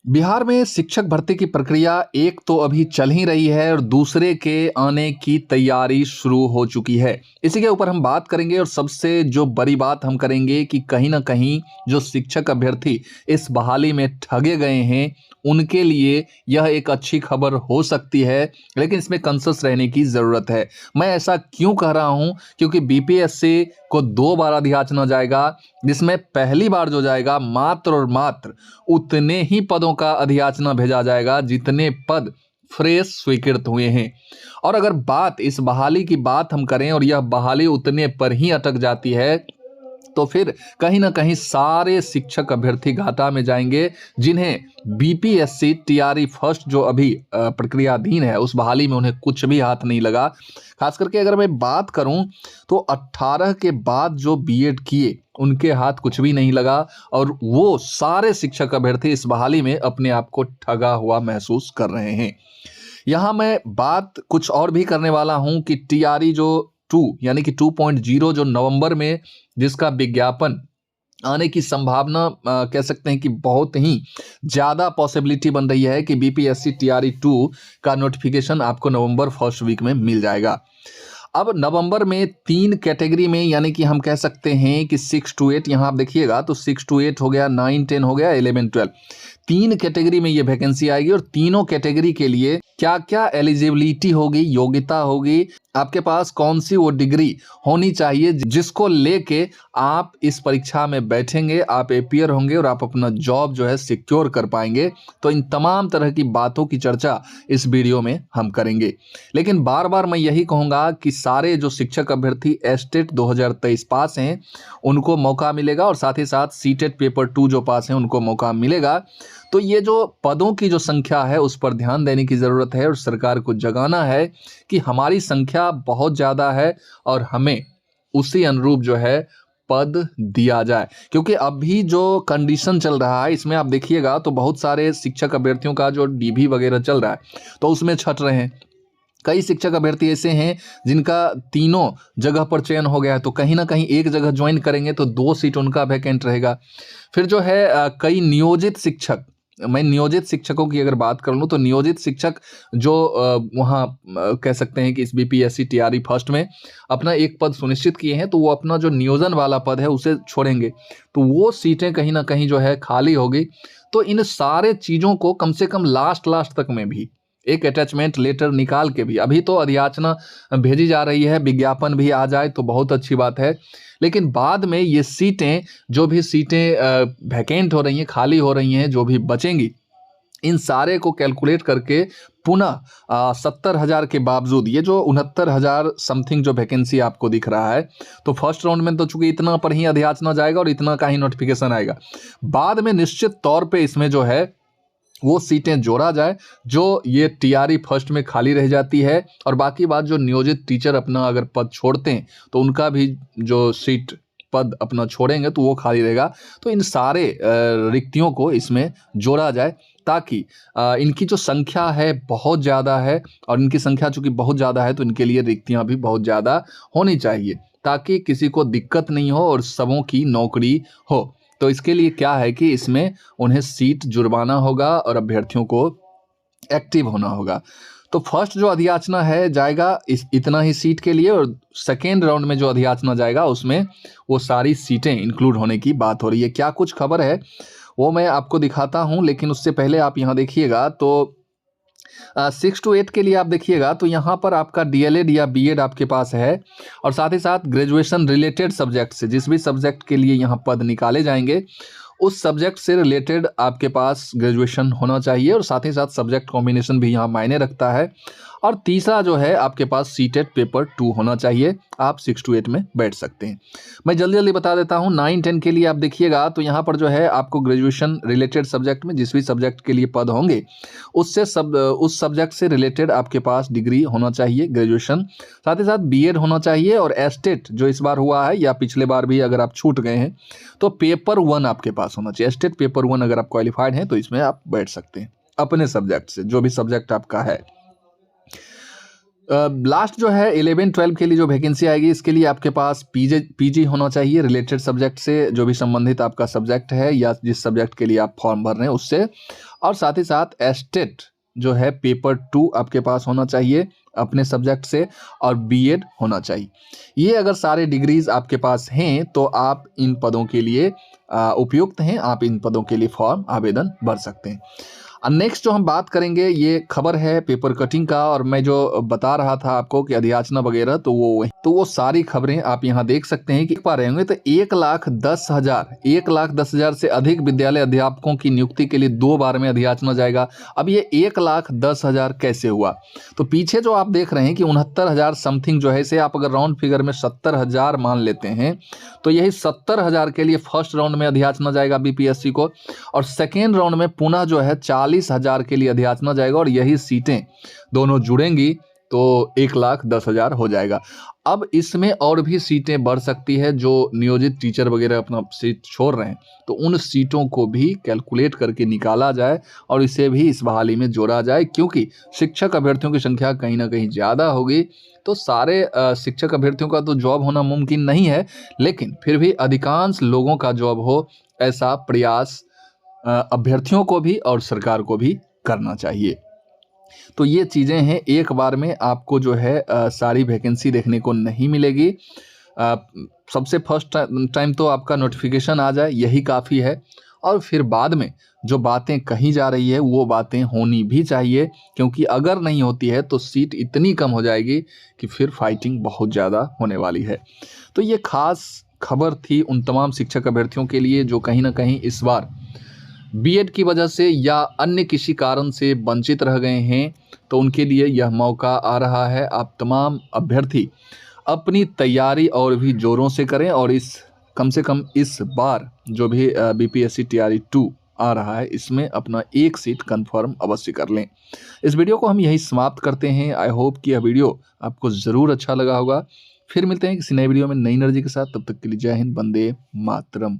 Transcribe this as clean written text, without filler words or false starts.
बिहार में शिक्षक भर्ती की प्रक्रिया एक तो अभी चल ही रही है और दूसरे के आने की तैयारी शुरू हो चुकी है। इसी के ऊपर हम बात करेंगे और सबसे जो बड़ी बात हम करेंगे कि कहीं ना कहीं जो शिक्षक अभ्यर्थी इस बहाली में ठगे गए हैं उनके लिए यह एक अच्छी खबर हो सकती है, लेकिन इसमें कंसस रहने की ज़रूरत है। मैं ऐसा क्यों कह रहा हूं? क्योंकि बीपीएससी को 2 बार अधियाचना जाएगा, जिसमें पहली बार जो जाएगा मात्र और मात्र उतने ही पदों का अधियाचना भेजा जाएगा जितने पद फ्रेश स्वीकृत हुए हैं। और अगर बात इस बहाली की बात हम करें और यह बहाली उतने पर ही अटक जाती है तो फिर कहीं ना कहीं सारे शिक्षक अभ्यर्थी घाटा में जाएंगे, जिन्हें बीपीएससी टीआरई फर्स्ट जो अभी प्रक्रियाधीन है उस बहाली में उन्हें कुछ भी हाथ नहीं लगा। खास करके अगर मैं बात करूं तो 18 के बाद जो बीएड किए उनके हाथ कुछ भी नहीं लगा और वो सारे शिक्षक अभ्यर्थी इस बहाली में अपने आप को ठगा हुआ महसूस कर रहे हैं। यहाँ मैं बात कुछ और भी करने वाला हूं कि टीआरई जो 2 यानी कि 2.0 जो नवंबर में जिसका विज्ञापन आने की संभावना कह सकते हैं कि बहुत ही ज़्यादा पॉसिबिलिटी बन रही है कि बीपीएससी टीआरई 2 का नोटिफिकेशन आपको नवंबर फर्स्ट वीक में मिल जाएगा। अब नवंबर में 3 कैटेगरी में, यानी कि हम कह सकते हैं कि 6 to 8, यहाँ आप देखिएगा तो 6 to 8 हो गया, 9 10 हो गया, 11 12, 3 कैटेगरी में ये वैकेंसी आएगी और तीनों कैटेगरी के लिए क्या क्या एलिजिबिलिटी होगी, योग्यता होगी, आपके पास कौन सी वो डिग्री होनी चाहिए जिसको लेके आप इस परीक्षा में बैठेंगे, आप अपियर होंगे और आप अपना जॉब जो है सिक्योर कर पाएंगे। तो इन तमाम तरह की बातों की चर्चा इस वीडियो में हम करेंगे। लेकिन बार बार मैं यही कहूँगा कि सारे जो शिक्षक अभ्यर्थी एस्टेट 2023 पास हैं उनको मौका मिलेगा और साथ ही साथ सीटेट पेपर 2 जो पास हैं उनको मौका मिलेगा। तो ये जो पदों की जो संख्या है उस पर ध्यान देने की ज़रूरत है और सरकार को जगाना है कि हमारी संख्या बहुत ज़्यादा है और हमें उसी अनुरूप जो है पद दिया जाए। क्योंकि अभी जो कंडीशन चल रहा है इसमें आप देखिएगा तो बहुत सारे शिक्षक अभ्यर्थियों का जो डीवी वगैरह चल रहा है तो उसमें छट रहे हैं। कई शिक्षक अभ्यर्थी ऐसे हैं जिनका तीनों जगह पर चयन हो गया है, तो कहीं ना कहीं एक जगह ज्वाइन करेंगे तो 2 सीट उनका वैकेंट रहेगा। फिर जो है कई नियोजित शिक्षक, मैं नियोजित शिक्षकों की अगर बात कर लूँ तो नियोजित शिक्षक जो वहाँ कह सकते हैं कि इस बीपीएससी टीआरई फर्स्ट में अपना एक पद सुनिश्चित किए हैं तो वो अपना जो नियोजन वाला पद है उसे छोड़ेंगे, तो वो सीटें कहीं ना कहीं जो है खाली होगी। तो इन सारे चीज़ों को कम से कम लास्ट तक में भी एक अटैचमेंट लेटर निकाल के भी, अभी तो अधियाचना भेजी जा रही है, विज्ञापन भी आ जाए तो बहुत अच्छी बात है, लेकिन बाद में ये सीटें जो भी सीटें वैकेंट हो रही हैं, खाली हो रही हैं, जो भी बचेंगी, इन सारे को कैलकुलेट करके पुनः 70,000 के बावजूद ये जो 69,000 समथिंग जो वैकेंसी आपको दिख रहा है, तो फर्स्ट राउंड में तो चूंकि इतना पर ही अधियाचना जाएगा और इतना का ही नोटिफिकेशन आएगा, बाद में निश्चित तौर पे इसमें जो है वो सीटें जोड़ा जाए जो ये टीआरई फर्स्ट में खाली रह जाती है। और बाकी बात जो नियोजित टीचर अपना अगर पद छोड़ते हैं तो उनका भी जो सीट पद अपना छोड़ेंगे तो वो खाली रहेगा। तो इन सारे रिक्तियों को इसमें जोड़ा जाए ताकि इनकी जो संख्या है बहुत ज़्यादा है और इनकी संख्या चूँकि बहुत ज़्यादा है तो इनके लिए रिक्तियाँ भी बहुत ज़्यादा होनी चाहिए ताकि किसी को दिक्कत नहीं हो और सबों की नौकरी हो। तो इसके लिए क्या है कि इसमें उन्हें सीट जुर्माना होगा और अभ्यर्थियों को एक्टिव होना होगा। तो फर्स्ट जो अधियाचना है जाएगा इतना ही सीट के लिए और सेकेंड राउंड में जो अधियाचना जाएगा उसमें वो सारी सीटें इंक्लूड होने की बात हो रही है। क्या कुछ खबर है वो मैं आपको दिखाता हूं, लेकिन उससे पहले आप यहाँ देखिएगा तो 6 to 8 के लिए आप देखिएगा तो यहाँ पर आपका डीएलएड या बीएड आपके पास है और साथ ही साथ ग्रेजुएशन रिलेटेड सब्जेक्ट से जिस भी सब्जेक्ट के लिए यहाँ पद निकाले जाएंगे उस सब्जेक्ट से रिलेटेड आपके पास ग्रेजुएशन होना चाहिए और साथ ही साथ सब्जेक्ट कॉम्बिनेशन भी यहाँ मायने रखता है। और तीसरा जो है आपके पास सीटेट पेपर 2 होना चाहिए, आप 6 to 8 में बैठ सकते हैं। मैं जल्दी बता देता हूँ 9 10 के लिए आप देखिएगा तो यहाँ पर जो है आपको ग्रेजुएशन रिलेटेड सब्जेक्ट में जिस भी सब्जेक्ट के लिए पद होंगे उस सब्जेक्ट से रिलेटेड आपके पास डिग्री होना चाहिए, ग्रेजुएशन, साथ ही साथ बीएड होना चाहिए और एस्टेट जो इस बार हुआ है या पिछले बार भी अगर आप छूट गए हैं तो पेपर 1 आपके पास होना चाहिए। एस्टेट पेपर 1 अगर आप क्वालिफाइड हैं तो इसमें आप बैठ सकते हैं अपने सब्जेक्ट से, जो भी सब्जेक्ट आपका है। लास्ट जो है 11 12 के लिए जो वैकेंसी आएगी इसके लिए आपके पास पीजी होना चाहिए रिलेटेड सब्जेक्ट से, जो भी संबंधित आपका सब्जेक्ट है या जिस सब्जेक्ट के लिए आप फॉर्म भर रहे हैं उससे। और साथ ही साथ एस्टेट जो है पेपर 2 आपके पास होना चाहिए अपने सब्जेक्ट से, और बीएड होना चाहिए। ये अगर सारे डिग्रीज आपके पास हैं तो आप इन पदों के लिए उपयुक्त हैं, आप इन पदों के लिए फॉर्म आवेदन भर सकते हैं। नेक्स्ट जो हम बात करेंगे ये खबर है पेपर कटिंग का, और मैं जो बता रहा था आपको कि अधियाचना वगैरह, तो वो सारी खबरें आप यहाँ देख सकते हैं कि पा रहे होंगे। तो 1,10,000 से अधिक विद्यालय अध्यापकों की नियुक्ति के लिए 2 बार में अधियाचना जाएगा। अब ये 1,10,000 कैसे हुआ? तो पीछे जो आप देख रहे हैं कि 69,000 समथिंग जो है, इसे आप अगर राउंड फिगर में 70,000 मान लेते हैं तो यही 70,000 के लिए फर्स्ट राउंड में अधियाचना जाएगा बीपीएससी को, और सेकेंड राउंड में पुनः जो है 40,000 के लिए अधियाचना जाएगा, और यही सीटें दोनों जुड़ेंगी तो 1,10,000 हो जाएगा। अब इसमें और भी सीटें बढ़ सकती है, जो नियोजित टीचर वगैरह अपना सीट छोड़ रहे हैं तो उन सीटों को भी कैलकुलेट करके निकाला जाए और इसे भी इस बहाली में जोड़ा जाए, क्योंकि शिक्षक अभ्यर्थियों की संख्या कहीं ना कहीं ज़्यादा होगी। तो सारे शिक्षक अभ्यर्थियों का तो जॉब होना मुमकिन नहीं है, लेकिन फिर भी अधिकांश लोगों का जॉब हो, ऐसा प्रयास अभ्यर्थियों को भी और सरकार को भी करना चाहिए। तो ये चीज़ें हैं, एक बार में आपको जो है सारी वैकेंसी देखने को नहीं मिलेगी। सबसे फर्स्ट टाइम तो आपका नोटिफिकेशन आ जाए, यही काफ़ी है, और फिर बाद में जो बातें कही जा रही है वो बातें होनी भी चाहिए, क्योंकि अगर नहीं होती है तो सीट इतनी कम हो जाएगी कि फिर फाइटिंग बहुत ज़्यादा होने वाली है। तो ये खास खबर थी उन तमाम शिक्षक अभ्यर्थियों के लिए जो कहीं ना कहीं इस बार बीएड की वजह से या अन्य किसी कारण से वंचित रह गए हैं, तो उनके लिए यह मौका आ रहा है। आप तमाम अभ्यर्थी अपनी तैयारी और भी जोरों से करें, और कम से कम इस बार जो भी बीपीएससी टीआरई 2 आ रहा है इसमें अपना एक सीट कंफर्म अवश्य कर लें। इस वीडियो को हम यही समाप्त करते हैं। आई होप कि यह वीडियो आपको ज़रूर अच्छा लगा होगा। फिर मिलते हैं किसी नए वीडियो में नई एनर्जी के साथ, तब तक के लिए जय हिंद, वंदे मातरम।